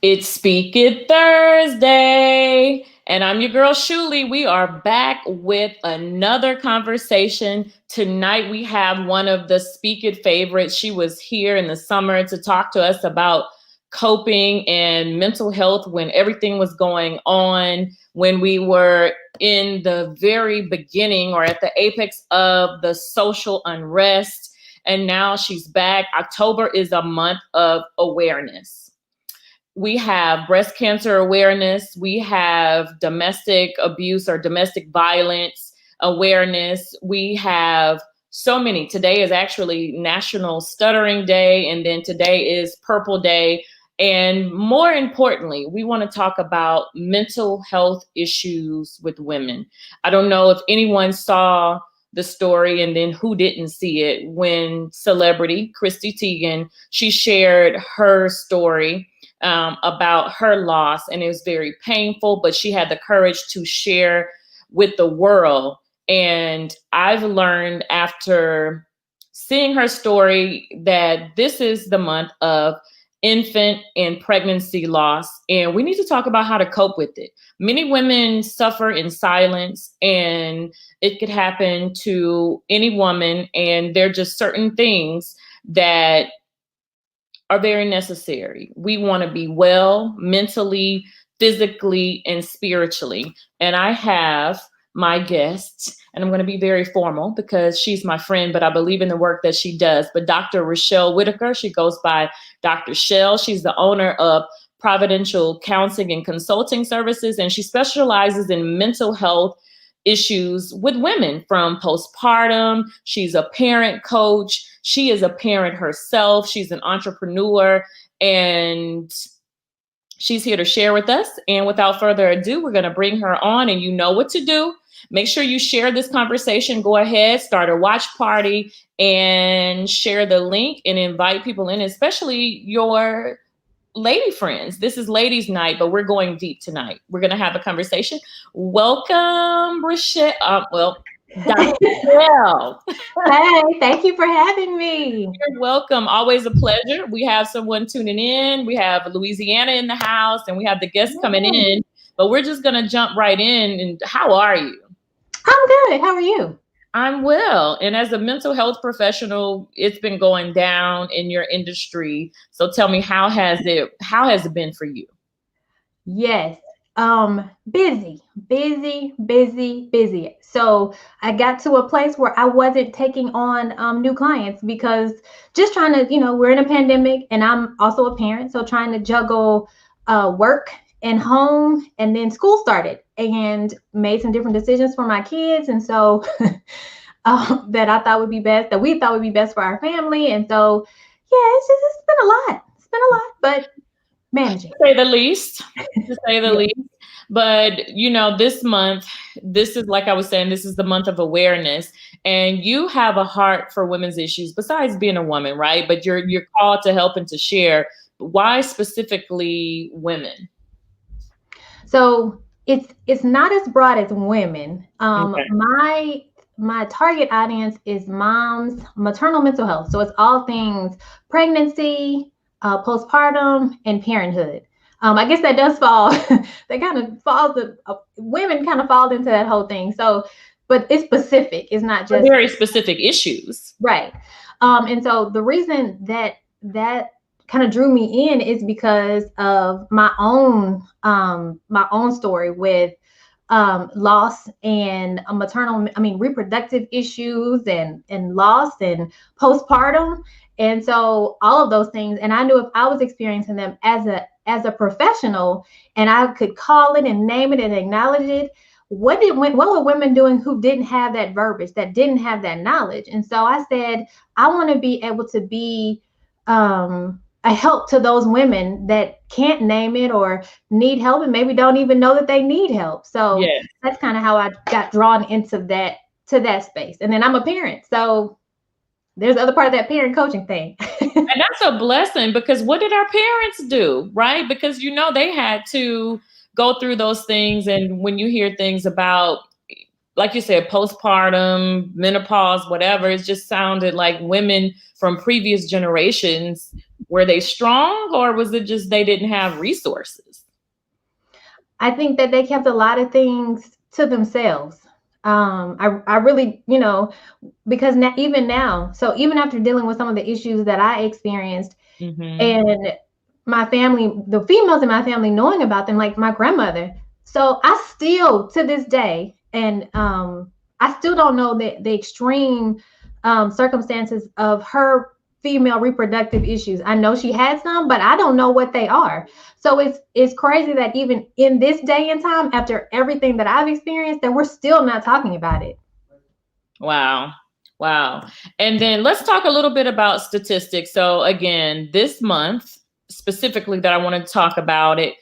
It's Speak It Thursday, and I'm your girl Shuli. We are back with another conversation. Tonight we have one of the Speak It favorites. She was here in the summer to talk to us about coping and mental health when everything was going on, when we were in the very beginning or at the apex of the social unrest. And now she's back. October is a month of awareness. We have breast cancer awareness. We have domestic abuse or domestic violence awareness. We have so many. Today is actually National Stuttering Day, and then today is Purple Day. And more importantly, we want to talk about mental health issues with women. I don't know if anyone saw the story and then who didn't see it when celebrity Chrissy Teigen, she shared her story about her loss, and it was very painful, but she had the courage to share with the world. And I've learned after seeing her story that this is the month of infant and pregnancy loss, and we need to talk about how to cope with it. Many women suffer in silence, and it could happen to any woman, and there are just certain things that are very necessary. We want to be well mentally, physically, and spiritually. And I have my guest, and I'm going to be very formal because she's my friend, but I believe in the work that she does. But Dr. Richelle Whitaker, she goes by Dr. Shell. She's the owner of Providential Counseling and Consulting Services, and she specializes in mental health issues with women from postpartum. She's a parent coach. She is a parent herself. She's an entrepreneur, and she's here to share with us. And without further ado, we're going to bring her on, and you know what to do. Make sure you share this conversation. Go ahead, start a watch party and share the link and invite people in, especially your lady friends. This is ladies' night, but we're going deep tonight. We're going to have a conversation. Welcome, Richelle. Dr. Richelle. Hey, thank you for having me. You're welcome. Always a pleasure. We have someone tuning in. We have Louisiana in the house, and we have the guests coming in. But we're just going to jump right in. And how are you? I'm good. How are you? I'm well. And as a mental health professional, it's been going down in your industry. So tell me, how has it been for you? Yes. Busy. So I got to a place where I wasn't taking on new clients because just trying to, we're in a pandemic, and I'm also a parent. So trying to juggle work and home, and then school started, and made some different decisions for my kids. And so that I thought would be best, that we thought would be best for our family. And so, yeah, it's been a lot. It's been a lot, but managing. To say the least. But, this month, this is, like I was saying, this is the month of awareness, and you have a heart for women's issues besides being a woman, right? But you're called to help and to share. Why specifically women? So it's not as broad as women. Okay. My target audience is moms, maternal mental health. So it's all things pregnancy, postpartum, and parenthood. I guess that does fall. That kind of falls. Women kind of fall into that whole thing. So, but it's specific. It's not just very specific issues, right? And so the reason that kind of drew me in is because of my own story with loss and reproductive issues and loss and postpartum. And so all of those things, and I knew if I was experiencing them as a professional, and I could call it and name it and acknowledge it, what were women doing who didn't have that verbiage, that didn't have that knowledge? And so I said, I want to be able to be a help to those women that can't name it or need help, and maybe don't even know that they need help. So That's kind of how I got drawn into that space. And then I'm a parent, so there's the other part of that parent coaching thing. And that's a blessing, because what did our parents do, right? Because, they had to go through those things. And when you hear things about like you said, postpartum, menopause, whatever. It just sounded like women from previous generations, were they strong, or was it just they didn't have resources? I think that they kept a lot of things to themselves. I really, because even now, so even after dealing with some of the issues that I experienced, and my family, the females in my family knowing about them, like my grandmother. So I still, to this day, and I still don't know the extreme circumstances of her female reproductive issues. I know she had some, but I don't know what they are. So it's crazy that even in this day and time, after everything that I've experienced, that we're still not talking about it. Wow. Wow. And then let's talk a little bit about statistics. So again, this month specifically that I want to talk about it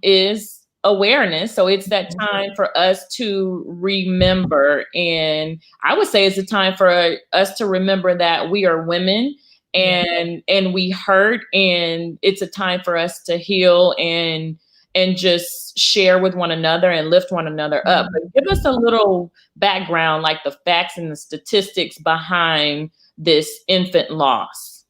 is awareness. So it's that time for us to remember. And I would say it's a time for us to remember that we are women and we hurt, and it's a time for us to heal and just share with one another and lift one another up. But give us a little background, like the facts and the statistics behind this infant loss.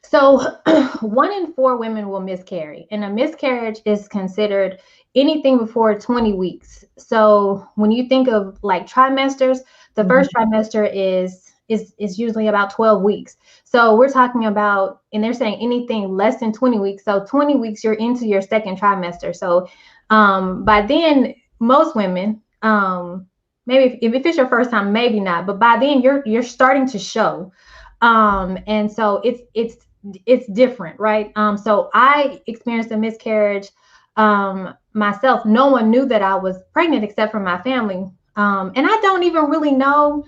So 1 in 4 women will miscarry, and a miscarriage is considered anything before 20 weeks. So when you think of like trimesters, the first trimester is usually about 12 weeks. So we're talking about, and they're saying anything less than 20 weeks. So 20 weeks, you're into your second trimester. So by then, most women, maybe if it's your first time, maybe not, but by then you're starting to show. And so it's different, right? So I experienced a miscarriage myself. No one knew that I was pregnant except for my family. And I don't even really know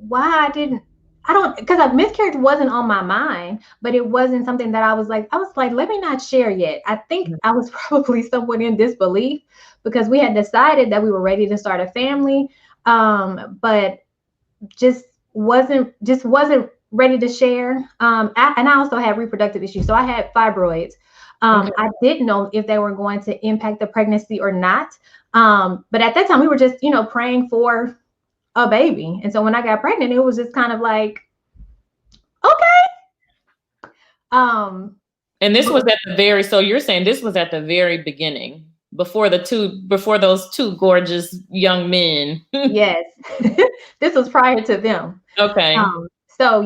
why because a miscarriage wasn't on my mind, but it wasn't something that I was like, let me not share yet. I think I was probably somewhat in disbelief because we had decided that we were ready to start a family. But just wasn't ready to share. And I also had reproductive issues. So I had fibroids. I didn't know if they were going to impact the pregnancy or not. But at that time we were just, praying for a baby. And so when I got pregnant, it was just kind of like, okay. And this was at the so you're saying this was at the very beginning, before those two gorgeous young men. Yes. This was prior to them. Okay. So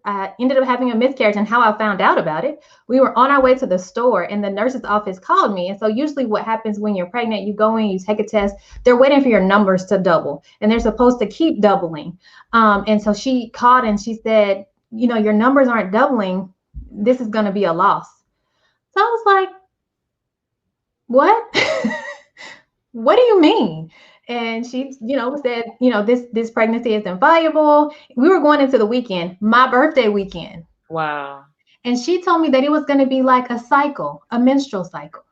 I ended up having a miscarriage. And how I found out about it, we were on our way to the store and the nurse's office called me. And so usually what happens when you're pregnant, you go in, you take a test, they're waiting for your numbers to double and they're supposed to keep doubling. And so she called and she said, your numbers aren't doubling. This is going to be a loss. So I was like, what? What do you mean? And she, said, this pregnancy isn't viable. We were going into the weekend, my birthday weekend. Wow. And she told me that it was going to be like a cycle, a menstrual cycle.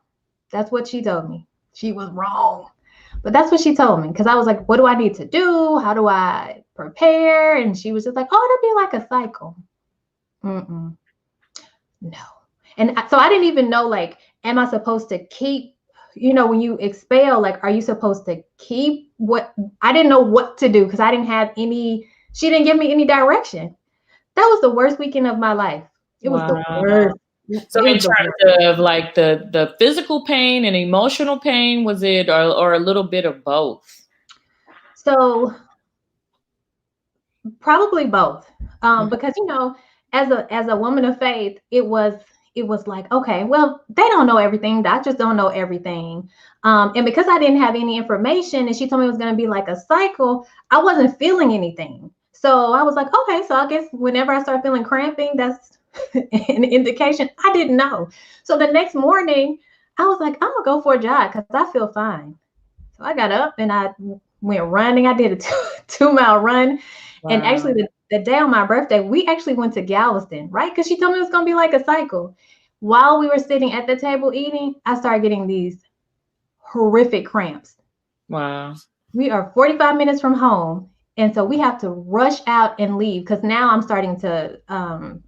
That's what she told me. She was wrong. But that's what she told me. Because I was like, what do I need to do? How do I prepare? And she was just like, oh, it'll be like a cycle. No. And so I didn't even know, like, am I supposed to keep, when you expel, like, are you supposed to keep what? I didn't know what to do because I didn't have she didn't give me any direction. That was the worst weekend of my life. It was the worst. So in terms of like the physical pain and emotional pain, was it or a little bit of both? So probably both. Because, as a woman of faith, it was like, okay, well, they don't know everything. Doctors don't know everything. And because I didn't have any information and she told me it was going to be like a cycle, I wasn't feeling anything. So I was like, okay, so I guess whenever I start feeling cramping, that's an indication. I didn't know. So the next morning I was like, I'm gonna go for a jog because I feel fine. So I got up and I went running. I did a 2-mile run. Wow. And actually the day on my birthday, we actually went to Galveston, right? Because she told me it was going to be like a cycle. While we were sitting at the table eating, I started getting these horrific cramps. Wow. We are 45 minutes from home. And so we have to rush out and leave because now I'm starting to,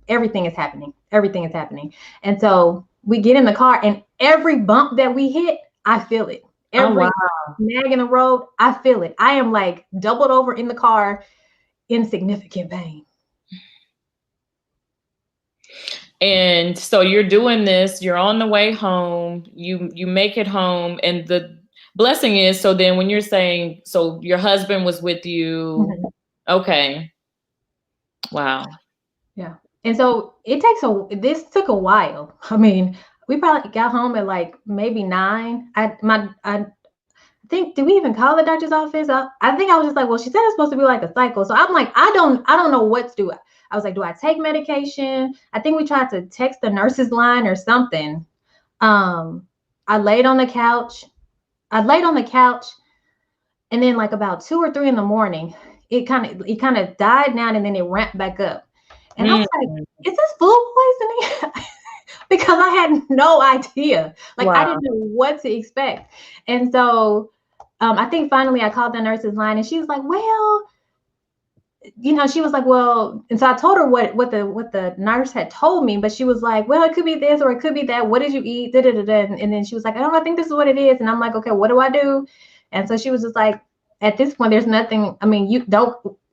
everything is happening. Everything is happening. And so we get in the car and every bump that we hit, I feel it. Oh, Every wow. snag in the road, I feel it. I am like doubled over in the car in significant pain. And so you're doing this, you're on the way home, you make it home, and the blessing is, so then when you're saying, so your husband was with you. Mhm. Okay. Wow. Yeah. And so this took a while. I mean, we probably got home at like maybe 9. I think, did we even call the doctor's office? I think I was just like, well, she said it's supposed to be like a cycle. So I'm like, I don't know what to do. I was like, do I take medication? I think we tried to text the nurse's line or something. Um, I laid on the couch. And then like about 2 or 3 in the morning, it kind of died down and then it ramped back up. And I was like, Mm. is this food poisoning? Because I had no idea. Like I Wow. didn't know what to expect. And so I think finally I called the nurse's line and she was like, well, she was like, well, and so I told her what the nurse had told me, but she was like, well, it could be this or it could be that. What did you eat? Da, da, da, da. And then she was like, I think this is what it is. And I'm like, okay, what do I do? And so she was just like, at this point, there's nothing. I mean,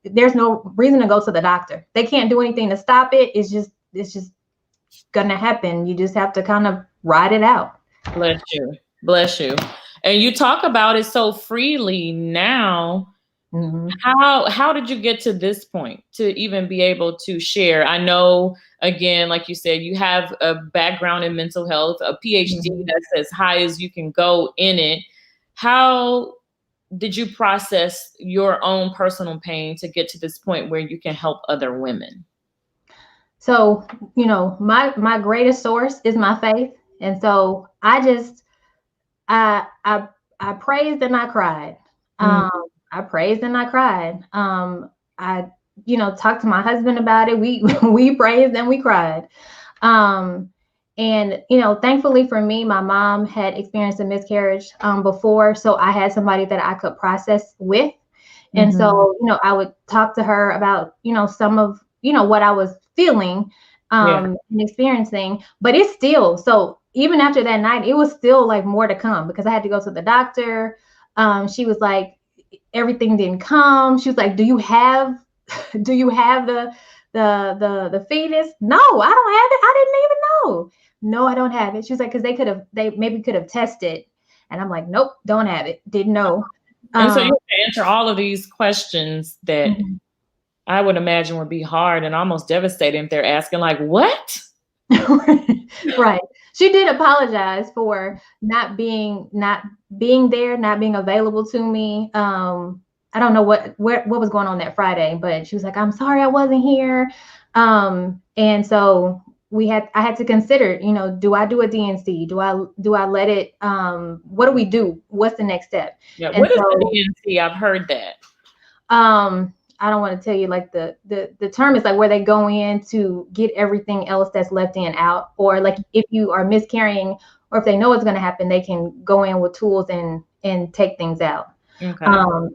there's no reason to go to the doctor. They can't do anything to stop it. It's just gonna happen. You just have to kind of ride it out. Bless you. Bless you. And you talk about it so freely now. Mm-hmm. How did you get to this point to even be able to share? I know, again, like you said, you have a background in mental health, a PhD Mm-hmm. that's as high as you can go in it. How did you process your own personal pain to get to this point where you can help other women? So, my greatest source is my faith. And so I praised and I cried. Mm. Um, I praised and I cried. I talked to my husband about it. We we praised and we cried. Um, and thankfully for me, my mom had experienced a miscarriage before, so I had somebody that I could process with. And Mhm. so, I would talk to her about, some of, what I was feeling Yeah. and experiencing. But it's still, so even after that night, it was still like more to come because I had to go to the doctor. She was like, everything didn't come. She was like, do you have the fetus? No, I don't have it. I didn't even know. No, I don't have it. She was like, because they maybe could have tested. And I'm like, nope, don't have it. Didn't know. And so you Um, have to answer all of these questions that mhm. I would imagine would be hard and almost devastating if they're asking, like, what? Right. She did apologize for not being there, not being available to me. I don't know what was going on that Friday, but she was like, "I'm sorry I wasn't here." And so I had to consider, do I do a DNC? Do I let it what do we do? What's the next step? Yeah. And What is the so DNC? I've heard that. I don't want to tell you like the term is like where they go in to get everything else that's left in out, or like if you are miscarrying or if they know it's going to happen, they can go in with tools and take things out. Okay.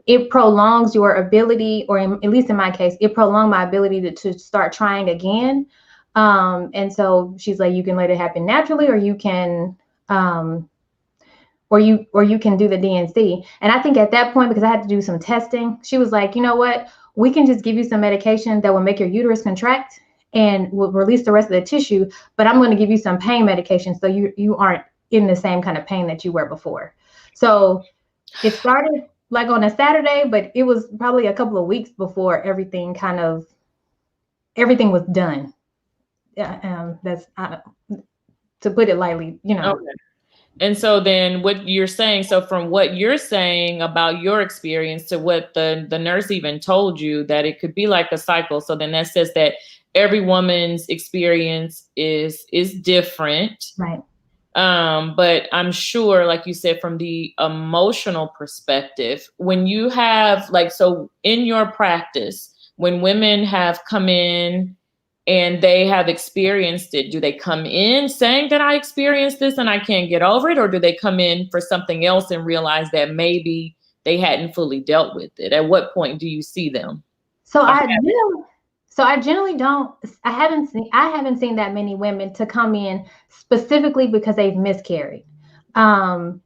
It prolongs your ability, or at least in my case, it prolonged my ability to start trying again. And so she's like, you can let it happen naturally, or you can or you can do the DNC. And I think at that point, because I had to do some testing, she was like, you know what? We can just give you some medication that will make your uterus contract and will release the rest of the tissue, but I'm going to give you some pain medication so you aren't in the same kind of pain that you were before. So it started like on a Saturday, but it was probably a couple of weeks before everything was done. Yeah, that's to put it lightly, Okay. And so then what you're saying, so from what you're saying about your experience to what the nurse even told you, that it could be like a cycle. So then that says that every woman's experience is different. Right. But I'm sure, like you said, from the emotional perspective, when you have like, so in your practice, when women have come in and they have experienced it, do they come in saying that I experienced this and I can't get over it? Or do they come in for something else and realize that maybe they hadn't fully dealt with it? At what point do you see them? So I generally don't. I haven't seen that many women to come in specifically because they've miscarried.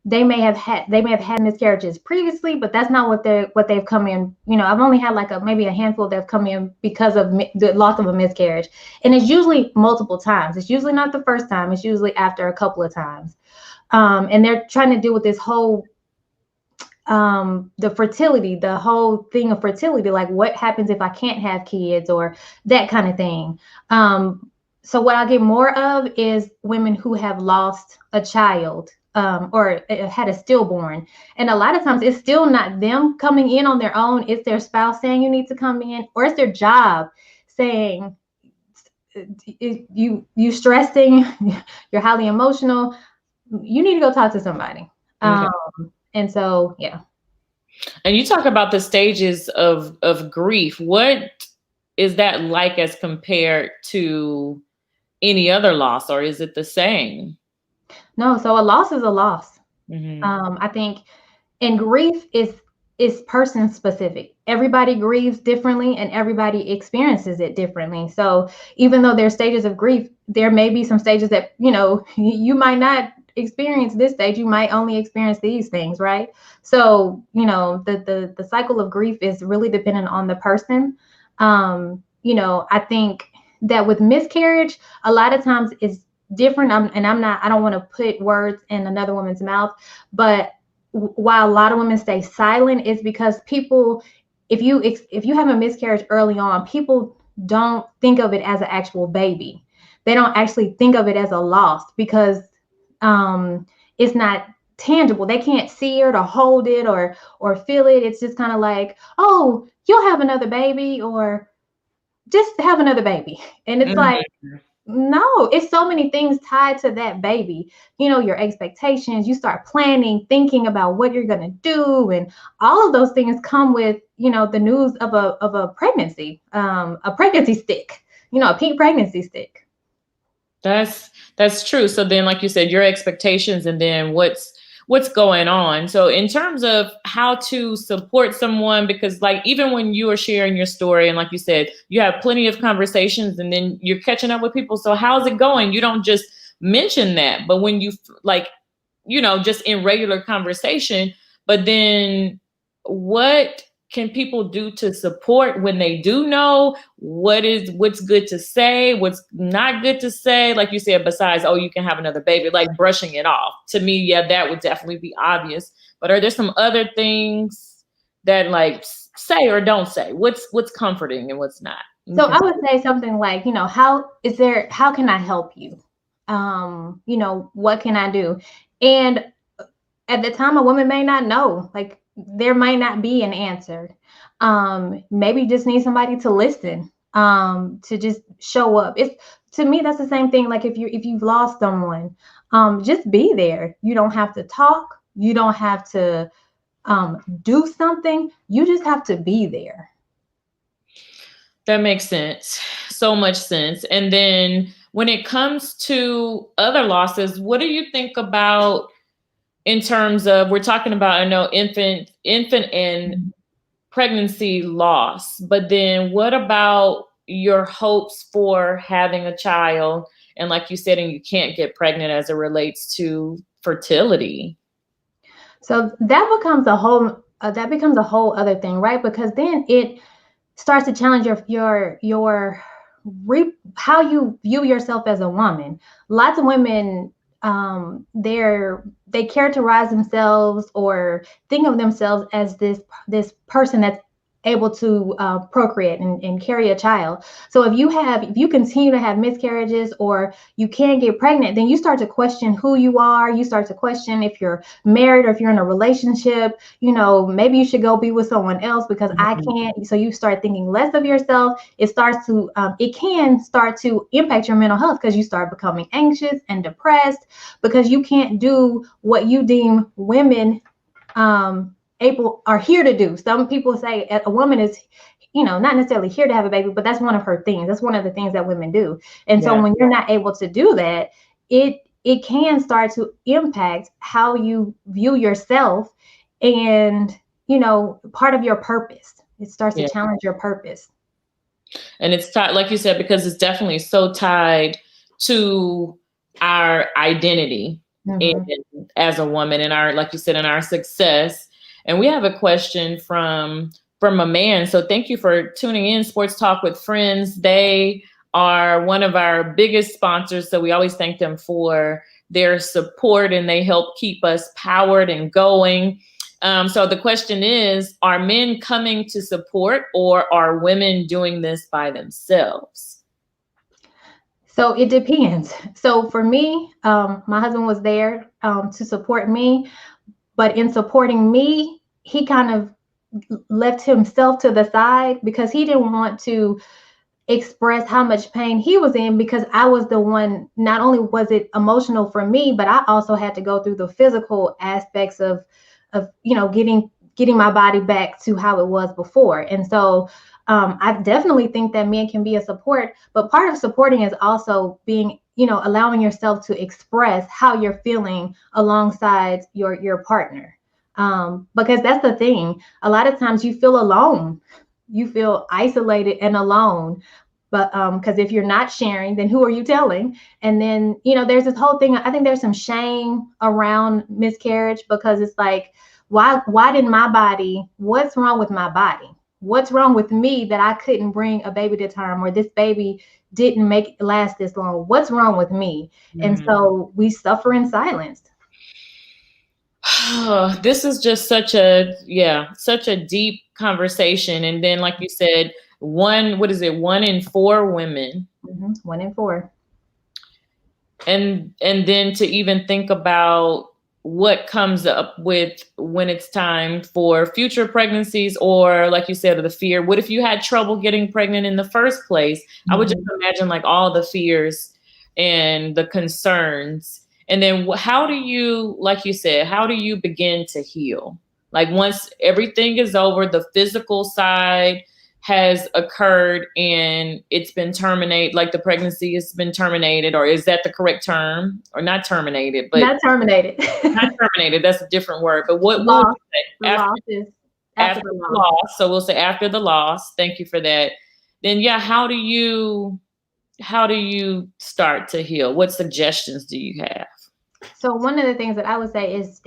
they may have had miscarriages previously, but that's not what they've come in. I've only had like maybe a handful that have come in because of the loss of a miscarriage, and it's usually multiple times. It's usually not the first time. It's usually after a couple of times, and they're trying to deal with this whole the whole thing of fertility, like what happens if I can't have kids or that kind of thing. So what I get more of is women who have lost a child, or had a stillborn. And a lot of times it's still not them coming in on their own. It's their spouse saying you need to come in, or it's their job saying you stressing, you're highly emotional, you need to go talk to somebody. Okay. And so, yeah. And you talk about the stages of grief. What is that like as compared to any other loss, or is it the same? No, so a loss is a loss. Mm-hmm. I think, and grief is person specific. Everybody grieves differently and everybody experiences it differently. So even though there's stages of grief, there may be some stages that, you might not experience this stage. You might only experience these things, right? So, the cycle of grief is really dependent on the person. I think that with miscarriage, a lot of times it's different. I don't want to put words in another woman's mouth, but while a lot of women stay silent, it's because people, if you have a miscarriage early on, people don't think of it as an actual baby. They don't actually think of it as a loss because it's not tangible. They can't see it or hold it or feel it. It's just kind of like, oh, you'll have another baby, or just have another baby. And it's like, no, it's so many things tied to that baby. Your expectations, you start planning, thinking about what you're going to do. And all of those things come with, the news of a pregnancy, a pregnancy stick, a pink pregnancy stick. That's true. So then, like you said, your expectations and then what's going on. So in terms of how to support someone, because like even when you are sharing your story and like you said, you have plenty of conversations and then you're catching up with people. So how's it going? You don't just mention that, but when you like, just in regular conversation, but then what can people do to support when they do know what's good to say, what's not good to say? Like you said, besides, oh, you can have another baby, like brushing it off. To me, yeah, that would definitely be obvious. But are there some other things that like say or don't say? What's comforting and what's not? So I would say something like, how can I help you? What can I do? And at the time, a woman may not know, like there might not be an answer. Maybe you just need somebody to listen, to just show up. To me, that's the same thing. Like if you've lost someone, just be there. You don't have to talk. You don't have to do something. You just have to be there. That makes sense. So much sense. And then when it comes to other losses, what do you think about in terms of, we're talking about, I know, infant and pregnancy loss, but then what about your hopes for having a child? And like you said, and you can't get pregnant as it relates to fertility. So that becomes a whole other thing, right? Because then it starts to challenge how you view yourself as a woman. Lots of women, they characterize themselves or think of themselves as this person that's able to procreate and carry a child. So if you continue to have miscarriages or you can't get pregnant, then you start to question who you are. You start to question if you're married or if you're in a relationship. Maybe you should go be with someone else because I can't. So you start thinking less of yourself. It can start to impact your mental health because you start becoming anxious and depressed because you can't do what you deem women able are here to do. Some people say a woman is, not necessarily here to have a baby, but that's one of her things. That's one of the things that women do. And so when you're not able to do that, it can start to impact how you view yourself and, part of your purpose. It starts to challenge your purpose. And it's tied, like you said, because it's definitely so tied to our identity. as a woman in our, like you said, in our success. And we have a question from a man. So thank you for tuning in. Sports Talk with Friends. They are one of our biggest sponsors. So we always thank them for their support, and they help keep us powered and going. So the question is, are men coming to support, or are women doing this by themselves? So it depends. So for me, my husband was there to support me, but in supporting me, he kind of left himself to the side because he didn't want to express how much pain he was in, because I was the one. Not only was it emotional for me, but I also had to go through the physical aspects of getting my body back to how it was before. And so I definitely think that men can be a support, but part of supporting is also being, allowing yourself to express how you're feeling alongside your partner. Because that's the thing. A lot of times you feel alone. You feel isolated and alone. But because if you're not sharing, then who are you telling? And then, there's this whole thing. I think there's some shame around miscarriage, because it's like, why did my body, what's wrong with my body? What's wrong with me that I couldn't bring a baby to term, or this baby didn't make it last this long? What's wrong with me? And so we suffer in silence. This is just such a deep conversation. And then, like you said, one in 4 women. 1 in 4. And then to even think about what comes up with when it's time for future pregnancies, or like you said, the fear. What if you had trouble getting pregnant in the first place? I would just imagine like all the fears and the concerns. And then how do you, like you said, how do you begin to heal? Like once everything is over, the physical side has occurred and it's been terminated, like the pregnancy has been terminated, or is that the correct term? Or not terminated, but not terminated. Not terminated, that's a different word. But what loss, would you say? After the loss. So we'll say after the loss. Thank you for that. Then how do you start to heal? What suggestions do you have? So one of the things that I would say is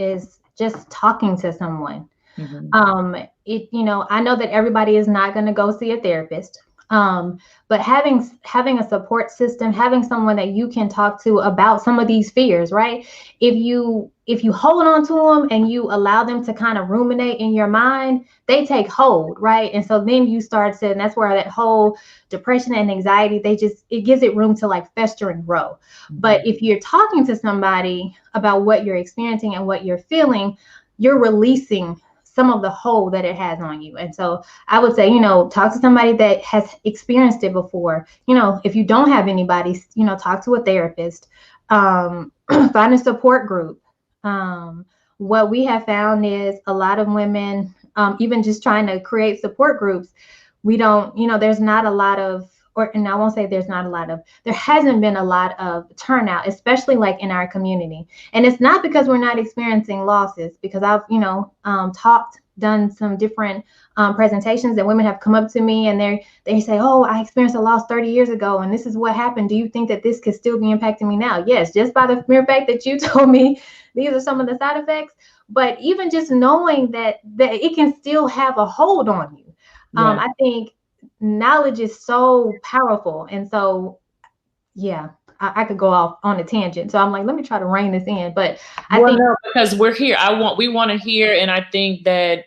just talking to someone. I know that everybody is not going to go see a therapist. But having a support system, having someone that you can talk to about some of these fears, right? If you hold on to them and you allow them to kind of ruminate in your mind, they take hold, right? And so then you start to, and that's where that whole depression and anxiety, it gives it room to like fester and grow. But if you're talking to somebody about what you're experiencing and what you're feeling, you're releasing some of the hold that it has on you. And so I would say, talk to somebody that has experienced it before. If you don't have anybody, talk to a therapist, find a support group. What we have found is a lot of women, even just trying to create support groups, we don't, there's not a lot of, and I won't say there's not a lot of, there hasn't been a lot of turnout, especially like in our community. And it's not because we're not experiencing losses, because I've, done some different presentations, and women have come up to me and they say, oh, I experienced a loss 30 years ago, and this is what happened. Do you think that this could still be impacting me now? Yes, just by the mere fact that you told me these are some of the side effects. But even just knowing that it can still have a hold on you. I think knowledge is so powerful. And so, I could go off on a tangent. So I'm like, let me try to rein this in. But I think because we're here, we want to hear. And I think that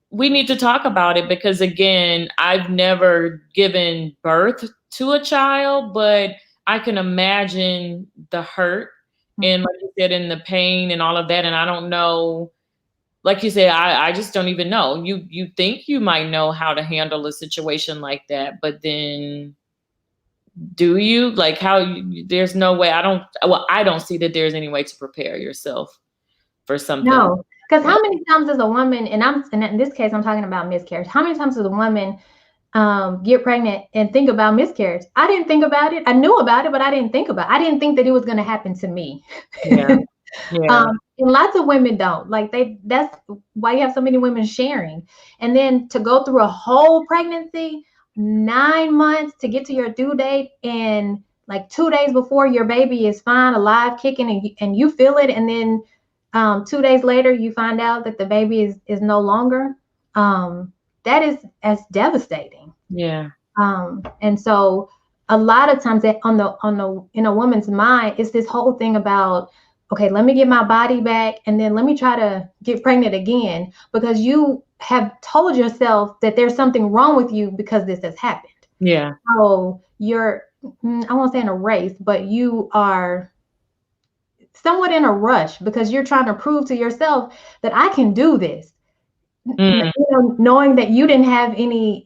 we need to talk about it, because again, I've never given birth to a child, but I can imagine the hurt and, like you said, and the pain and all of that. And I don't know, like you said, I just don't even know. You think you might know how to handle a situation like that, but then do you? Like there's no way. I don't see that there's any way to prepare yourself for something. No, because how many times does a woman, and in this case, I'm talking about miscarriage. How many times does a woman get pregnant and think about miscarriage? I didn't think about it. I knew about it, but I didn't think about it. I didn't think that it was going to happen to me. Yeah. And lots of women don't. Like that's why you have so many women sharing. And then to go through a whole pregnancy, 9 months to get to your due date, and like 2 days before your baby is fine, alive, kicking, and you feel it, and then 2 days later you find out that the baby is no longer, that is as devastating. Yeah. And so a lot of times that in a woman's mind, it's this whole thing about, okay, let me get my body back, and then let me try to get pregnant again, because you have told yourself that there's something wrong with you because this has happened. Yeah. So you're, I won't say in a race, but you are somewhat in a rush because you're trying to prove to yourself that I can do this. You know, knowing that you didn't have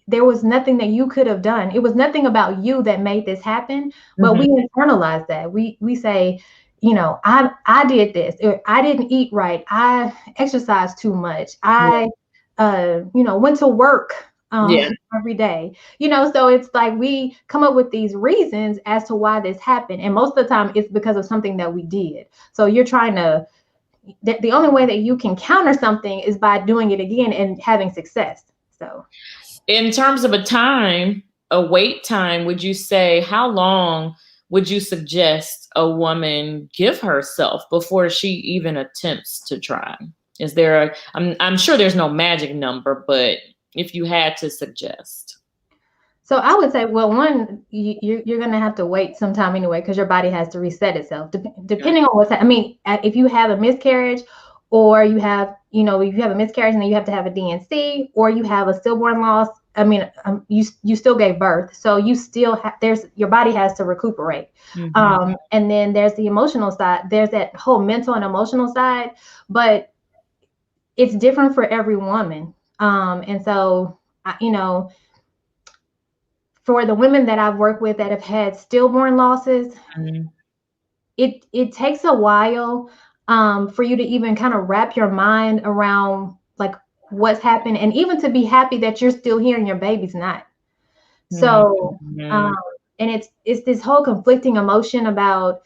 there was nothing that you could have done. It was nothing about you that made this happen, but we internalize that. We say, you know, I did this, or I didn't eat right, I exercised too much, I you know, went to work every day, you know. So it's like we come up with these reasons as to why this happened, and most of the time it's because of something that we did. So you're trying to, the only way that you can counter something is by doing it again and having success. So in terms of a wait time, would you say, how long would you suggest a woman give herself before she even attempts to try? Is there I'm sure there's no magic number, but if you had to suggest. So I would say, well, one, you're going to have to wait some time anyway, because your body has to reset itself. Depending on what's, I mean, if you have a miscarriage, or you have, you know, if you have a miscarriage and then you have to have a DNC, or you have a stillborn loss, I mean, you still gave birth, so you still have, your body has to recuperate. And then there's the emotional side. There's that whole mental and emotional side, but it's different for every woman. And so, you know, for the women that I've worked with that have had stillborn losses, it takes a while for you to even kind of wrap your mind around like what's happened, and even to be happy that you're still here and your baby's not. So and it's this whole conflicting emotion about,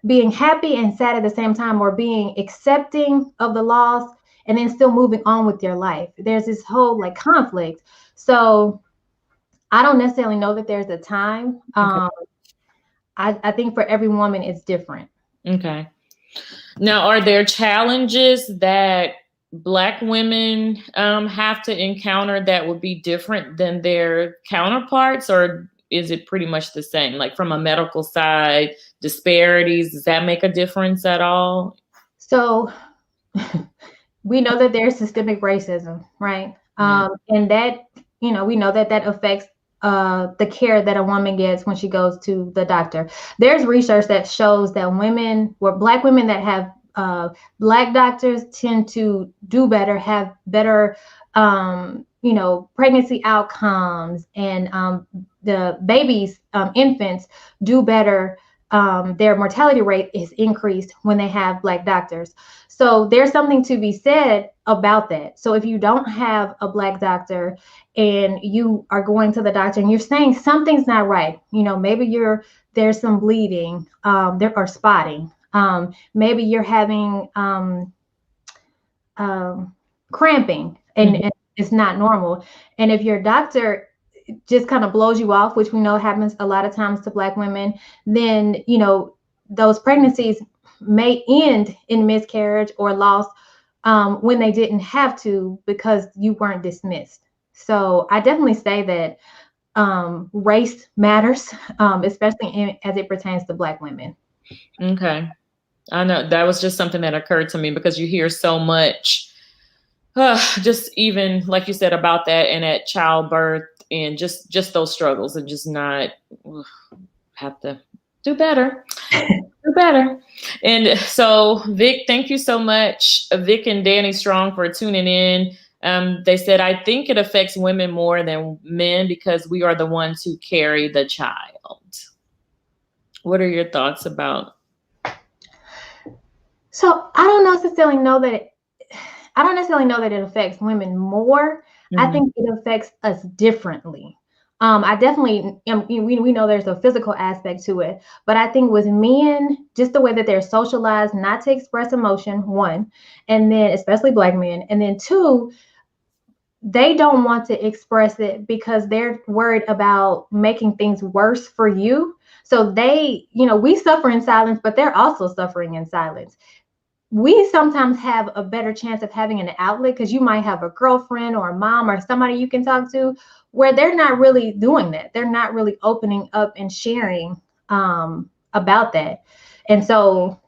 being happy and sad at the same time, or being accepting of the loss and then still moving on with your life. There's this whole like conflict. So I don't necessarily know that there's a time. I think for every woman it's different. Okay. Now, are there challenges that Black women have to encounter that would be different than their counterparts, or is it pretty much the same? Like from a medical side, disparities, does that make a difference at all? So we know that there's systemic racism, right? And that, you know, we know that affects the care that a woman gets when she goes to the doctor. There's research that shows that Black women that have Black doctors tend to do better, have better, you know, pregnancy outcomes, and the babies, infants do better. Their mortality rate is increased when they have Black doctors. So there's something to be said about that. So if you don't have a Black doctor and you are going to the doctor and you're saying something's not right, you know, maybe there's some bleeding, there or spotting, maybe you're having cramping, and it's not normal. And if your doctor just kind of blows you off, which we know happens a lot of times to Black women, then, you know, those pregnancies may end in miscarriage or loss when they didn't have to, because you weren't dismissed. So I definitely say that race matters, especially as it pertains to Black women. Okay. I know that was just something that occurred to me, because you hear so much, just even like you said about that, and at childbirth, and just those struggles, and just not have to do better. Do better. And so, Vic, thank you so much, Vic and Danny Strong, for tuning in. They said, I think it affects women more than men because we are the ones who carry the child. What are your thoughts about? So I don't necessarily know that it affects women more. I think it affects us differently. I definitely, we know there's a physical aspect to it, but I think with men, just the way that they're socialized not to express emotion, one, and then especially Black men, and then two, they don't want to express it because they're worried about making things worse for you. So they, we suffer in silence, but they're also suffering in silence. We sometimes have a better chance of having an outlet because you might have a girlfriend or a mom or somebody you can talk to where they're not really doing that. They're not really opening up and sharing about that. And so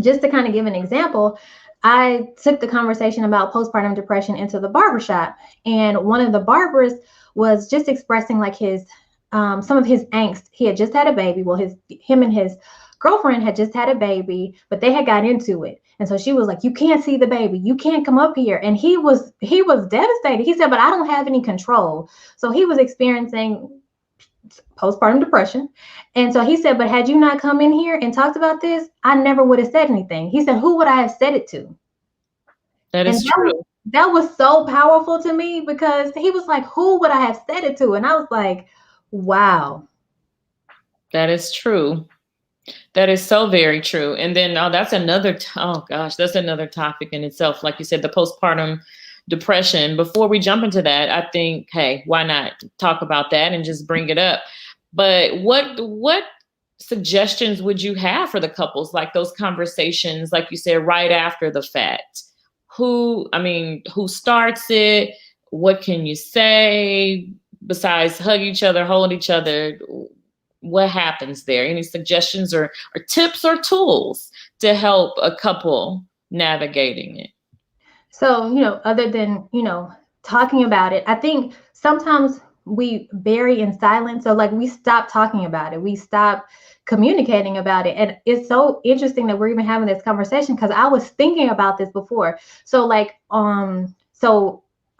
just to kind of give an example, I took the conversation about postpartum depression into the barbershop, and one of the barbers was just expressing like his some of his angst. He had just had a baby. Well, him and his girlfriend had just had a baby, but they had got into it. And so she was like, "You can't see the baby. You can't come up here." And he was devastated. He said, "But I don't have any control." So he was experiencing postpartum depression. And so he said, "But had you not come in here and talked about this, I never would have said anything." He said, "Who would I have said it to?" That is true. That was so powerful to me because he was like, "Who would I have said it to?" And I was like, wow. That is true. That is so very true. And then that's another that's another topic in itself. Like you said, the postpartum depression. Before we jump into that, I think, hey, why not talk about that and just bring it up? But what suggestions would you have for the couples, like those conversations, like you said, right after the fact? Who starts it? What can you say besides hug each other, hold each other? What happens there? Any suggestions or tips or tools to help a couple navigating it? So, other than, talking about it, I think sometimes we bury in silence. So like we stop talking about it. We stop communicating about it. And it's so interesting that we're even having this conversation because I was thinking about this before. So like,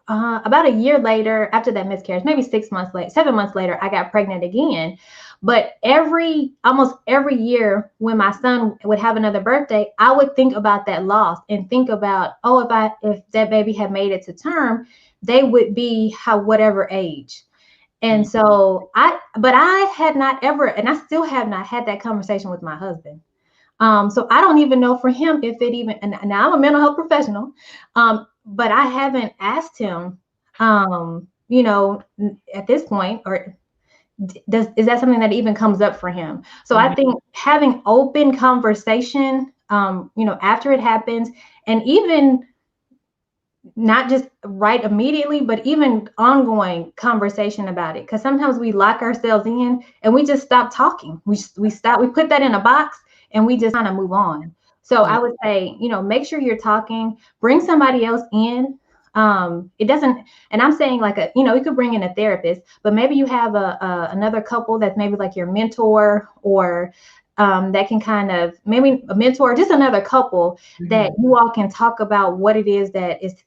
about a year later, after that miscarriage, maybe 7 months later, I got pregnant again. But almost every year when my son would have another birthday, I would think about that loss and think about, if that baby had made it to term, they would be whatever age. And so I had not ever, and I still have not had that conversation with my husband. So I don't even know for him if it even, and now I'm a mental health professional, but I haven't asked him, at this point, or is that something that even comes up for him? So I think having open conversation, after it happens, and even not just right immediately, but even ongoing conversation about it. Because sometimes we lock ourselves in and we just stop talking. We put that in a box and we just kind of move on. So I would say, make sure you're talking, bring somebody else in. It doesn't, and I'm saying like you could bring in a therapist, but maybe you have another couple that's maybe like your mentor, or that can kind of, maybe a mentor, just another couple that you all can talk about what it is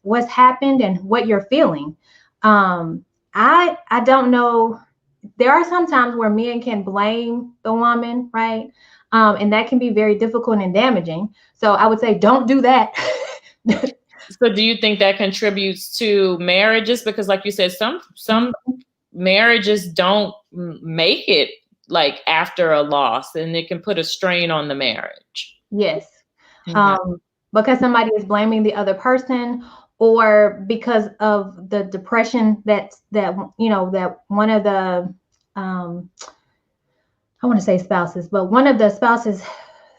what's happened and what you're feeling. I don't know. There are some times where men can blame the woman, right? And that can be very difficult and damaging. So I would say, don't do that. So do you think that contributes to marriages? Because like you said, some marriages don't make it like after a loss, and it can put a strain on the marriage. Yes. Because somebody is blaming the other person, or because of the depression that one of the, I want to say spouses, but one of the spouses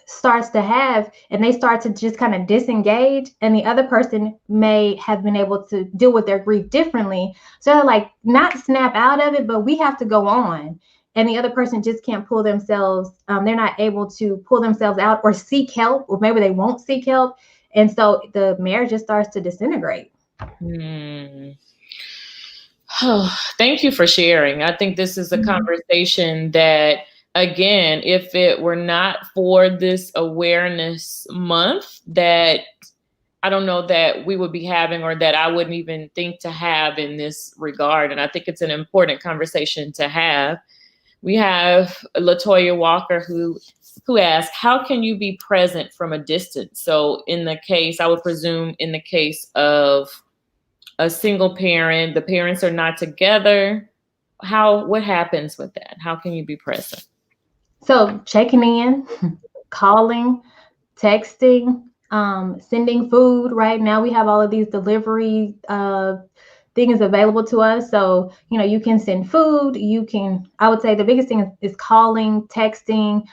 starts to have, and they start to just kind of disengage, and the other person may have been able to deal with their grief differently. So like not snap out of it, but we have to go on. And the other person just can't pull themselves, they're not able to pull themselves out or seek help, or maybe they won't seek help. And so the marriage just starts to disintegrate. Oh, thank you for sharing. I think this is a conversation that, again, if it were not for this awareness month, that I don't know that we would be having, or that I wouldn't even think to have in this regard. And I think it's an important conversation to have. We have Latoya Walker who asked, how can you be present from a distance? So in the case, I would presume in the case of a single parent, the parents are not together. What happens with that? How can you be present? So checking in, calling, texting, sending food. Right now we have all of these delivery things available to us. So, you can send food. I would say the biggest thing is calling, texting,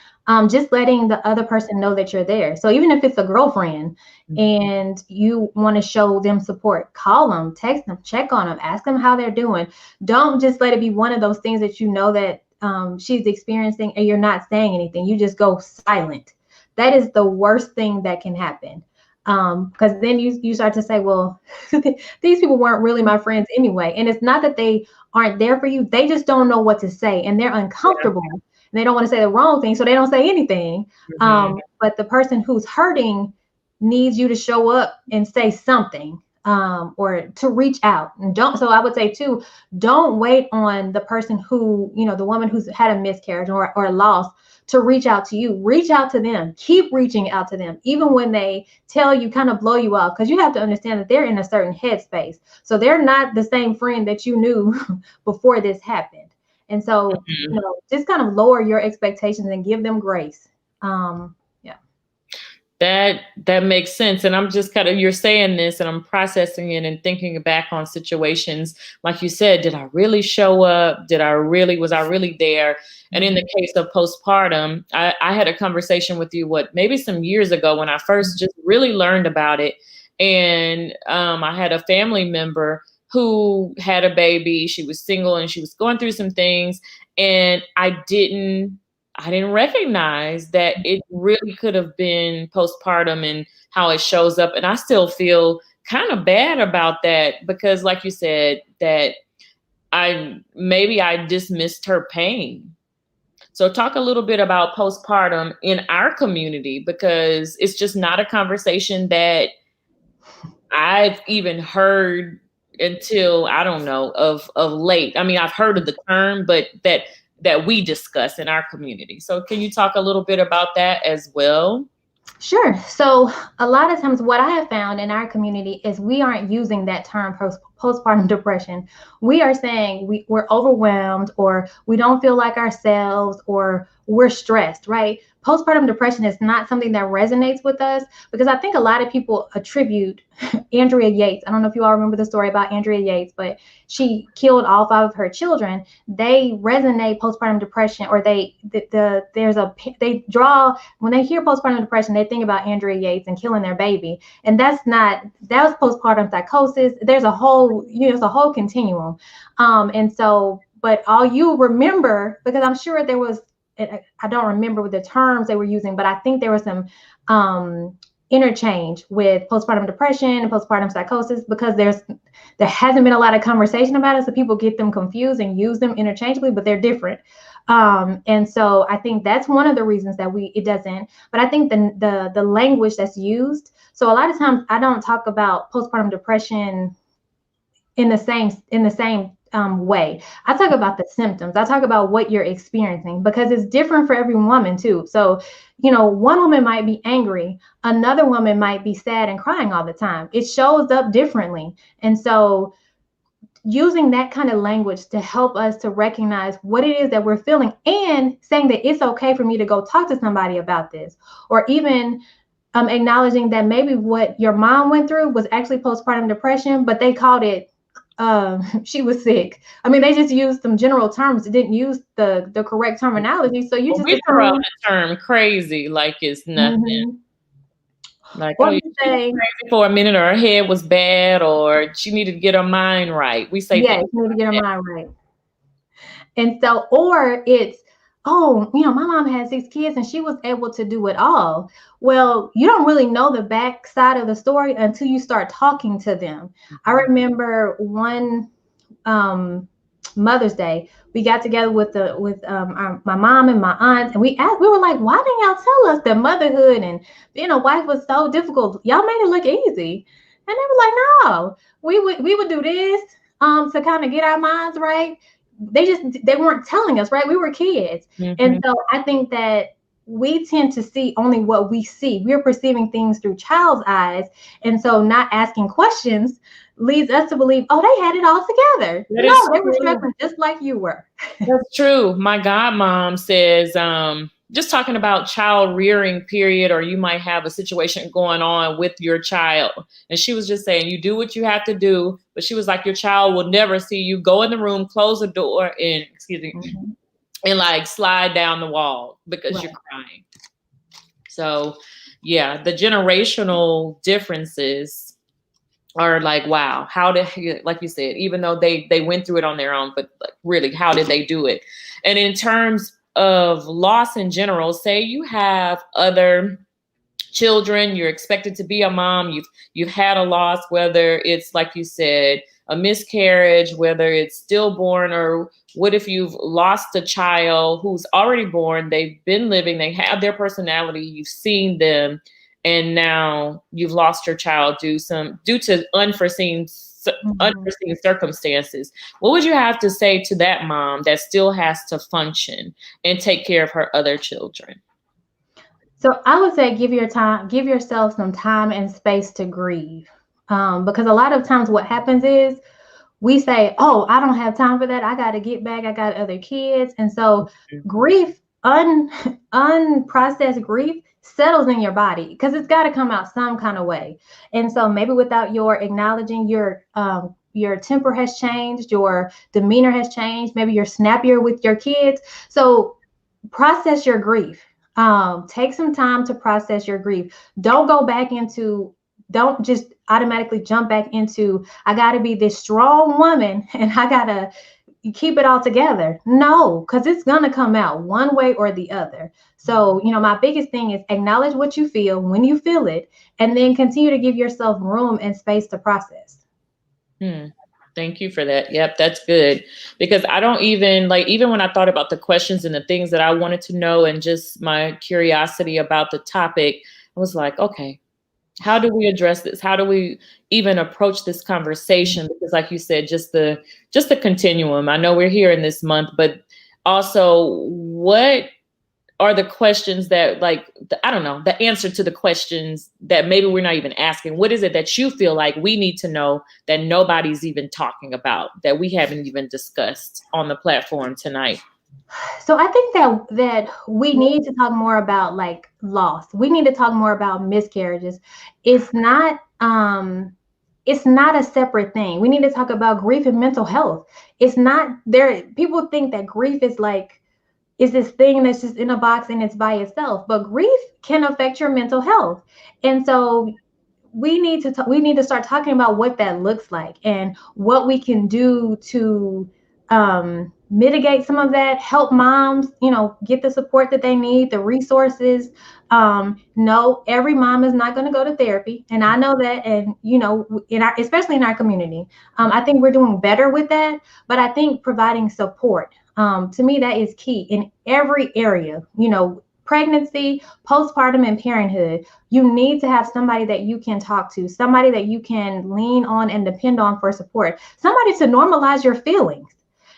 just letting the other person know that you're there. So even if it's a girlfriend and you want to show them support, call them, text them, check on them, ask them how they're doing. Don't just let it be one of those things that that she's experiencing and you're not saying anything. You just go silent. That is the worst thing that can happen. Because then you start to say, well, these people weren't really my friends anyway. And it's not that they aren't there for you. They just don't know what to say and they're uncomfortable. Yeah. And they don't want to say the wrong thing, so they don't say anything. But the person who's hurting needs you to show up and say something, or to reach out. And so I would say too, don't wait on the person who, the woman who's had a miscarriage or a loss to reach out to you. Reach out to them. Keep reaching out to them, even when they tell you, kind of blow you off, because you have to understand that they're in a certain headspace. So they're not the same friend that you knew before this happened. And so, just kind of lower your expectations and give them grace. That makes sense. And I'm just kind of, you're saying this and I'm processing it and thinking back on situations. Like you said, did I really show up? Was I really there? And in the case of postpartum, I had a conversation with you, maybe some years ago when I first just really learned about it. And I had a family member who had a baby. She was single and she was going through some things. And I didn't recognize that it really could have been postpartum and how it shows up. And I still feel kind of bad about that because, like you said, that I dismissed her pain. So talk a little bit about postpartum in our community, because it's just not a conversation that I've even heard until, I don't know, of late. I mean, I've heard of the term, but that we discuss in our community. So can you talk a little bit about that as well? Sure. So a lot of times what I have found in our community is we aren't using that term postpartum depression. We are saying we're overwhelmed, or we don't feel like ourselves, or we're stressed, right? Postpartum depression is not something that resonates with us, because I think a lot of people attribute Andrea Yates. I don't know if you all remember the story about Andrea Yates, but she killed all 5 of her children. They resonate postpartum depression, or they draw, when they hear postpartum depression, they think about Andrea Yates and killing their baby. And that was postpartum psychosis. There's a whole, it's a whole continuum. And so, but all you remember, because I'm sure there was, I don't remember the terms they were using, but I think there was some interchange with postpartum depression and postpartum psychosis, because there hasn't been a lot of conversation about it, so people get them confused and use them interchangeably, but they're different. And so I think that's one of the reasons that it doesn't. But I think the language that's used. So a lot of times I don't talk about postpartum depression in the same way. I talk about the symptoms. I talk about what you're experiencing, because it's different for every woman too. So, one woman might be angry. Another woman might be sad and crying all the time. It shows up differently. And so using that kind of language to help us to recognize what it is that we're feeling, and saying that it's okay for me to go talk to somebody about this, or even acknowledging that maybe what your mom went through was actually postpartum depression, but they called it she was sick. I mean, they just used some general terms. It didn't use the correct terminology. So you just throw out the term crazy like it's nothing. Mm-hmm. Like, you say crazy for a minute, or her head was bad, or she needed to get her mind right. We say, yeah, she needed to get her mind right. And so, or it's, oh, my mom had 6 kids and she was able to do it all. Well, you don't really know the back side of the story until you start talking to them. I remember one Mother's Day, we got together with my mom and my aunt, and we were like, why didn't y'all tell us that motherhood and being a wife was so difficult? Y'all made it look easy. And they were like, no, we would do this to kind of get our minds right. They weren't telling us, right? We were kids. Mm-hmm. And so I think that we tend to see only what we see. We're perceiving things through child's eyes. And so not asking questions leads us to believe, oh, they had it all together. No, they were struggling just like you were. That's true. My godmom says, just talking about child rearing period, or you might have a situation going on with your child. And she was just saying, you do what you have to do. But she was like, your child will never see you go in the room, close the door, and excuse me, Mm-hmm. and like slide down the wall because you're Right. crying. So yeah, the generational differences are like, wow, how did, like you said, even though they went through it on their own, but like, really, how did they do it? And in terms of loss in general, say you have other children, you're expected to be a mom, you've had a loss, whether it's like you said, a miscarriage, whether it's stillborn, or what if you've lost a child who's already born, they've been living, they have their personality, you've seen them, and now you've lost your child due to unforeseen Mm-hmm. unforeseen circumstances. What would you have to say to that mom that still has to function and take care of her other children? So I would say give yourself some time and space to grieve. Because a lot of times what happens is we say, oh, I don't have time for that. I got to get back. I got other kids. And so grief, unprocessed grief settles in your body because it's got to come out some kind of way. And so maybe without your acknowledging your temper has changed, your demeanor has changed. Maybe you're snappier with your kids. So process your grief. Take some time to process your grief. Don't just automatically jump back into, I got to be this strong woman and I got to keep it all together. No, because it's going to come out one way or the other. So, my biggest thing is acknowledge what you feel when you feel it, and then continue to give yourself room and space to process. Thank you for that. Yep, that's good. Because I don't even when I thought about the questions and the things that I wanted to know and just my curiosity about the topic, I was like, okay, how do we address this? How do we even approach this conversation? Because like you said, just the continuum. I know we're here in this month, but also what are the questions that I don't know, the answer to the questions that maybe we're not even asking. What is it that you feel like we need to know that nobody's even talking about, that we haven't even discussed on the platform tonight? So I think that we need to talk more about like loss. We need to talk more about miscarriages. It's not a separate thing. We need to talk about grief and mental health. It's not there. People think that grief is this thing that's just in a box and it's by itself, but grief can affect your mental health. And so we need to start talking about what that looks like and what we can do to mitigate some of that, help moms, get the support that they need, the resources. No, every mom is not going to go to therapy. And I know that, and, especially in our community, I think we're doing better with that. But I think providing support, to me, that is key in every area, pregnancy, postpartum, and parenthood. You need to have somebody that you can talk to, somebody that you can lean on and depend on for support, somebody to normalize your feelings.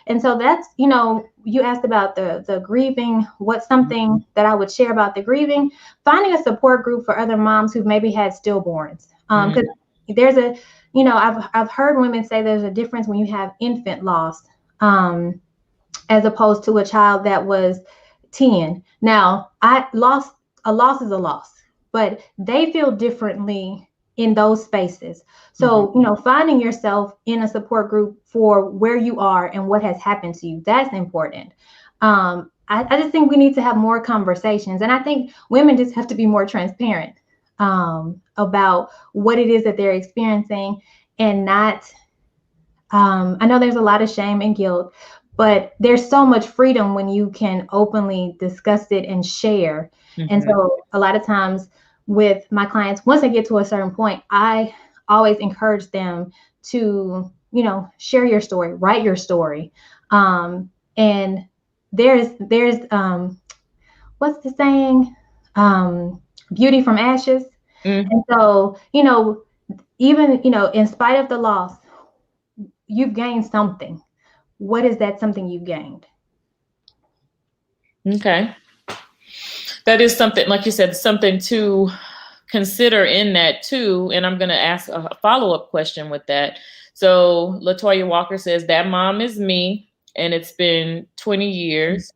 And so that's, you asked about the grieving. What's something that I would share about the grieving? Finding a support group for other moms who've maybe had stillborns. Because there's I've heard women say there's a difference when you have infant loss, as opposed to a child that was 10. Now, a loss is a loss, but they feel differently in those spaces. So, finding yourself in a support group for where you are and what has happened to you, that's important. I just think we need to have more conversations. And I think women just have to be more transparent about what it is that they're experiencing, and not, I know there's a lot of shame and guilt, but there's so much freedom when you can openly discuss it and share. And so a lot of times with my clients, once they get to a certain point, I always encourage them to, share your story, write your story. And there's what's the saying? Beauty from ashes. And so, even, in spite of the loss, you've gained something. What is that something you gained? Okay. That is something, like you said, something to consider in that too. And I'm going to ask a follow-up question with that. So Latoya Walker says, that mom is me, and it's been 20 years,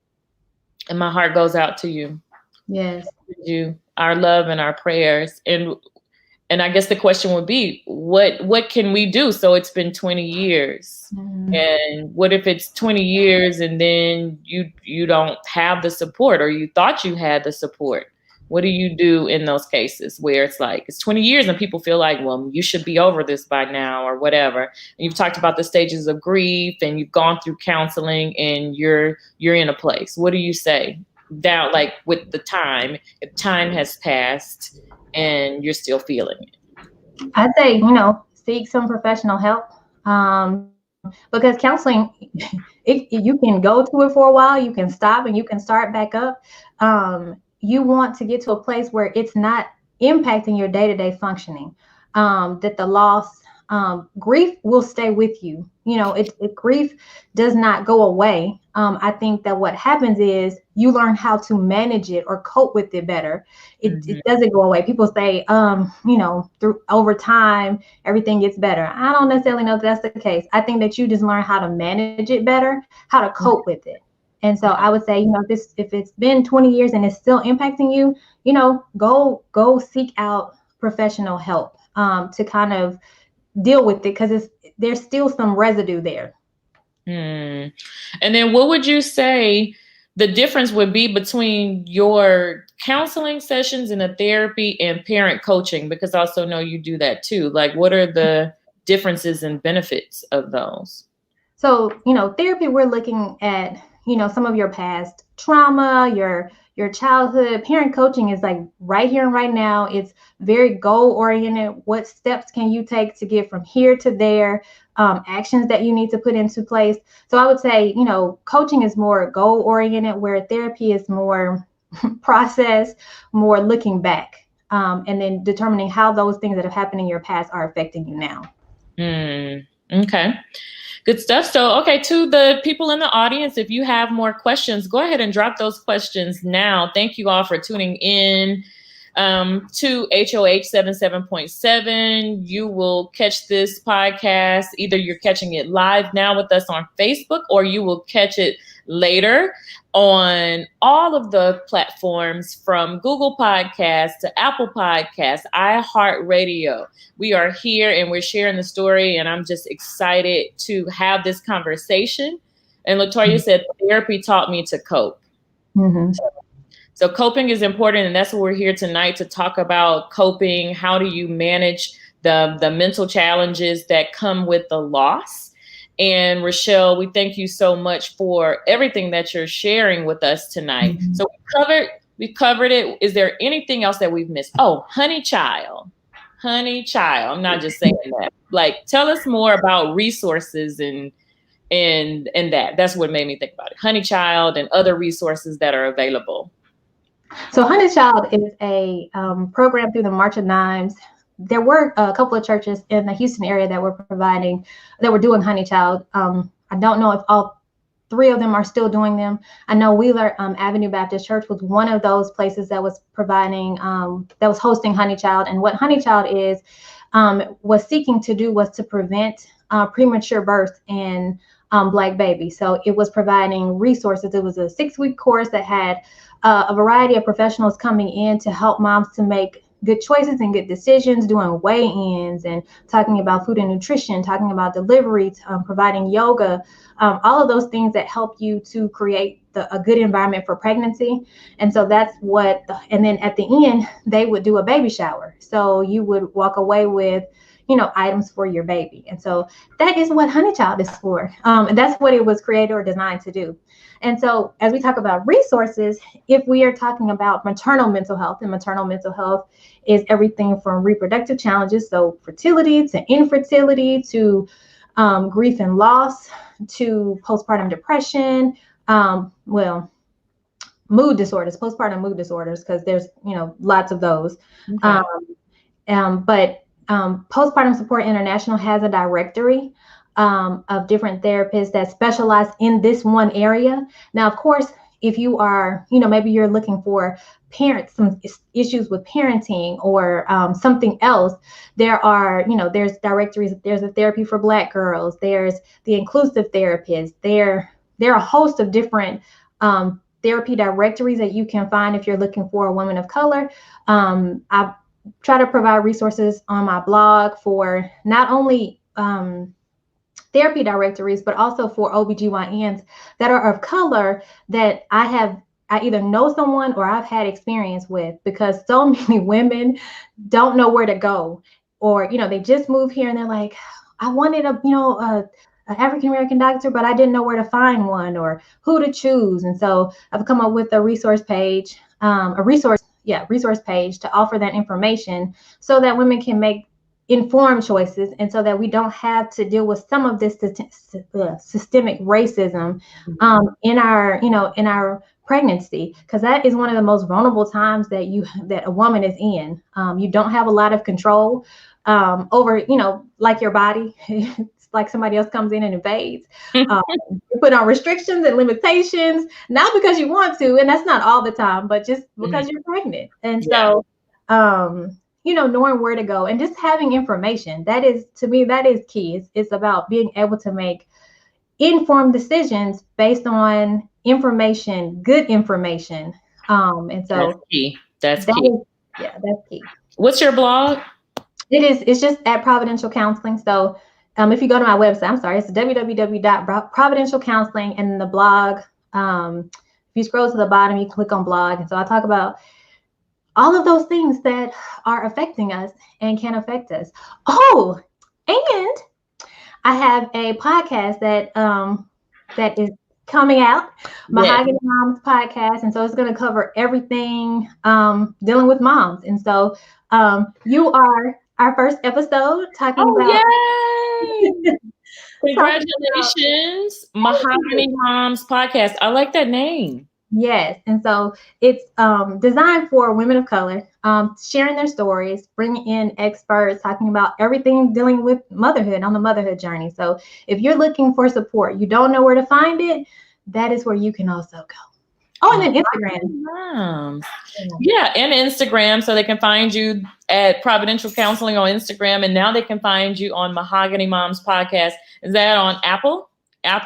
and my heart goes out to you. Yes. You our love and our prayers. And I guess the question would be, what can we do? So it's been 20 years. Mhm. And what if it's 20 years and then you don't have the support, or you thought you had the support? What do you do in those cases where it's like it's 20 years and people feel like, well, you should be over this by now or whatever. And you've talked about the stages of grief and you've gone through counseling and you're in a place. What do you say? Down, like, with the time, if time has passed and you're still feeling it. I'd say, seek some professional help. Because counseling, you can go to it for a while, you can stop and you can start back up. You want to get to a place where it's not impacting your day-to-day functioning, that the loss, grief will stay with you. Grief does not go away. I think that what happens is you learn how to manage it or cope with it better. It doesn't go away. People say, through over time, everything gets better. I don't necessarily know if that's the case. I think that you just learn how to manage it better, how to cope with it. And so I would say, if it's been 20 years and it's still impacting you, go seek out professional help, to kind of deal with it, because there's still some residue there. And then what would you say the difference would be between your counseling sessions and the therapy and parent coaching? Because I also know you do that too. Like, what are the differences and benefits of those? So, therapy, we're looking at, some of your past trauma, your childhood. Parent coaching is like right here and right now. It's very goal oriented. What steps can you take to get from here to there? Actions that you need to put into place. So I would say, coaching is more goal oriented, where therapy is more process, more looking back, and then determining how those things that have happened in your past are affecting you now. Okay. Good stuff. So, okay, to the people in the audience, if you have more questions, go ahead and drop those questions now. Thank you all for tuning in to HOH 77.7. You will catch this podcast. Either you're catching it live now with us on Facebook, or you will catch it later on all of the platforms, from Google Podcasts to Apple Podcasts, iHeartRadio. We are here and we're sharing the story, and I'm just excited to have this conversation. And Latoya said, therapy taught me to cope. Mm-hmm. So coping is important, and that's what we're here tonight to talk about. Coping. How do you manage the mental challenges that come with the loss? And Richelle, we thank you so much for everything that you're sharing with us tonight. Mm-hmm. So we covered it. Is there anything else that we've missed? Oh, honey child. I'm not just saying that. Like, tell us more about resources and that's what made me think about it. Honey child and other resources that are available. So Honey Child is a program through the March of Dimes. There were a couple of churches in the Houston area that were doing Honey Child. I don't know if all three of them are still doing them. I know Wheeler Avenue Baptist Church was one of those places that was providing, that was hosting Honey Child. And what Honey Child was seeking to do was to prevent premature birth in Black babies. So it was providing resources. It was a 6-week course that had a variety of professionals coming in to help moms to make good choices and good decisions, doing weigh-ins and talking about food and nutrition, talking about delivery, providing yoga, all of those things that help you to create a good environment for pregnancy. And so that's and then at the end, they would do a baby shower. So you would walk away with, items for your baby. And so that is what Honey Child is for. And that's what it was created or designed to do. And so as we talk about resources, if we are talking about maternal mental health, and maternal mental health is everything from reproductive challenges, so fertility to infertility to grief and loss to postpartum depression, mood disorders, postpartum mood disorders, because there's, lots of those. Okay. But Postpartum Support International has a directory of different therapists that specialize in this one area. Now, of course, if you are, maybe you're looking for some issues with parenting or something else, there's directories. There's a therapy for Black girls. There's the inclusive therapist. There are a host of different therapy directories that you can find if you're looking for a woman of color. I try to provide resources on my blog for not only therapy directories, but also for OBGYNs that are of color that I either know someone or I've had experience with, because so many women don't know where to go, or, they just moved here and they're like, I wanted an African-American doctor, but I didn't know where to find one or who to choose. And so I've come up with a resource page, resource page to offer that information so that women can make informed choices, and so that we don't have to deal with some of this systemic racism in our pregnancy, because that is one of the most vulnerable times that a woman is in. You don't have a lot of control over, like your body. It's like somebody else comes in and invades. You put on restrictions and limitations, not because you want to, and that's not all the time, but just because you're pregnant. And so knowing where to go and just having information, to me, that is key. It's about being able to make informed decisions based on information, good information. And so that's key. That's key. What's your blog? It's just at Providential Counseling. So if you go to my website, it's www.providentialcounseling, and the blog, if you scroll to the bottom, you click on blog. And so I talk about all of those things that are affecting us and can affect us. Oh, and I have a podcast that is coming out, Mahogany Moms Podcast. And so it's going to cover everything dealing with moms. And so you are our first episode talking about. Yay! Congratulations, Mahogany Moms Podcast. I like that name. Yes. And so it's designed for women of color, sharing their stories, bringing in experts, talking about everything dealing with motherhood on the motherhood journey. So if you're looking for support, you don't know where to find it, that is where you can also go. Oh, and then Instagram. Yeah, and Instagram. So they can find you at Providential Counseling on Instagram. And now they can find you on Mahogany Moms Podcast. Is that on Apple? And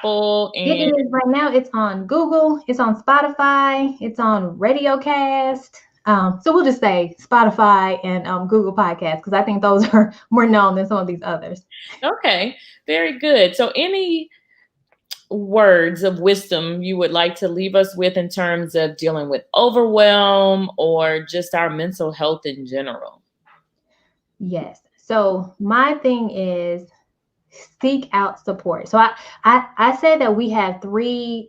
it is right now. It's on Google, it's on Spotify, it's on Radiocast. So we'll just say Spotify and Google Podcasts, because I think those are more known than some of these others. Okay, very good. So any words of wisdom you would like to leave us with in terms of dealing with overwhelm or just our mental health in general? Yes. So my thing is, seek out support. So I say that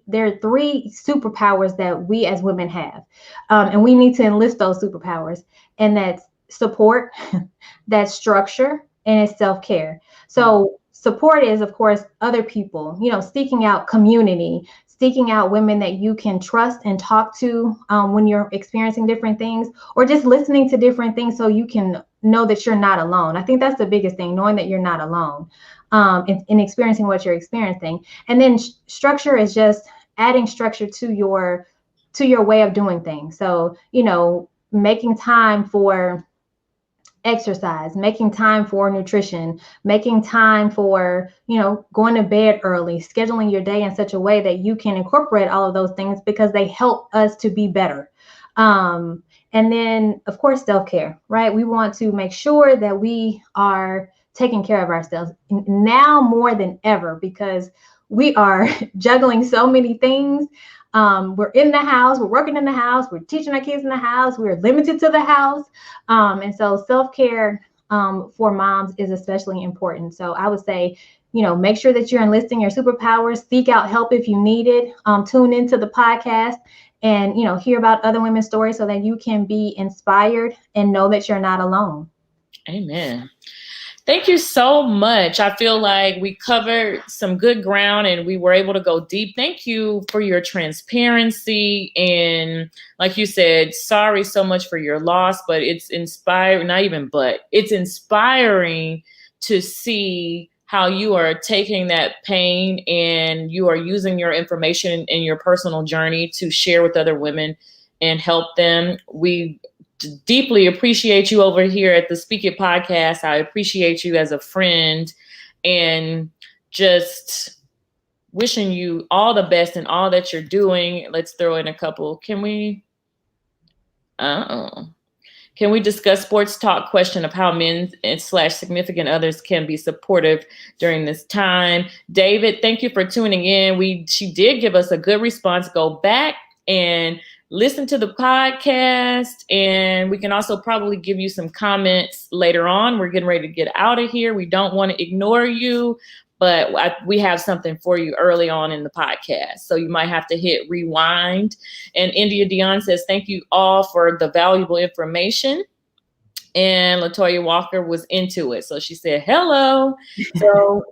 there are three superpowers that we as women have, and we need to enlist those superpowers. And that's support, that's structure, and it's self-care. So support is, of course, other people, seeking out community, seeking out women that you can trust and talk to when you're experiencing different things, or just listening to different things so you can know that you're not alone. I think that's the biggest thing, knowing that you're not alone in experiencing what you're experiencing. And then structure is just adding structure to your way of doing things. So, making time for exercise, making time for nutrition, making time for, going to bed early, scheduling your day in such a way that you can incorporate all of those things, because they help us to be better. And then, of course, self-care, right? We want to make sure that we are taking care of ourselves now more than ever, because we are juggling so many things. We're in the house, we're working in the house, we're teaching our kids in the house, we're limited to the house. And so self-care for moms is especially important. So I would say, make sure that you're enlisting your superpowers, seek out help if you need it, tune into the podcast and, hear about other women's stories so that you can be inspired and know that you're not alone. Amen. Thank you so much. I feel like we covered some good ground and we were able to go deep. Thank you for your transparency. And like you said, sorry so much for your loss, but it's inspiring, it's inspiring to see how you are taking that pain and you are using your information in your personal journey to share with other women and help them. We deeply appreciate you over here at the Speak It podcast. I appreciate you as a friend, and just wishing you all the best in all that you're doing. Let's throw in a couple. Can we discuss sports talk question of how men / significant others can be supportive during this time? David, thank you for tuning in. She did give us a good response. Go back and listen to the podcast, and we can also probably give you some comments later on. We're getting ready to get out of here. We don't want to ignore you, but we have something for you early on in the podcast. So you might have to hit rewind. And India Dion says, thank you all for the valuable information. And LaToya Walker was into it. So she said, hello. So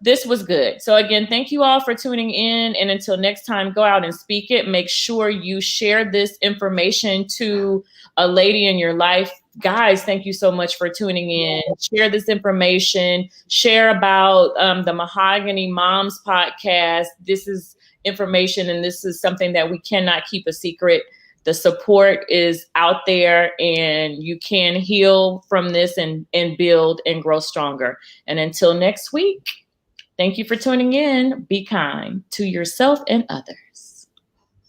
this was good. So again, thank you all for tuning in. And until next time, go out and speak it. Make sure you share this information to a lady in your life. Guys, thank you so much for tuning in. Share this information. Share about the Mahogany Moms podcast. This is information, and this is something that we cannot keep a secret. The support is out there, and you can heal from this and build and grow stronger. And until next week, thank you for tuning in. Be kind to yourself and others.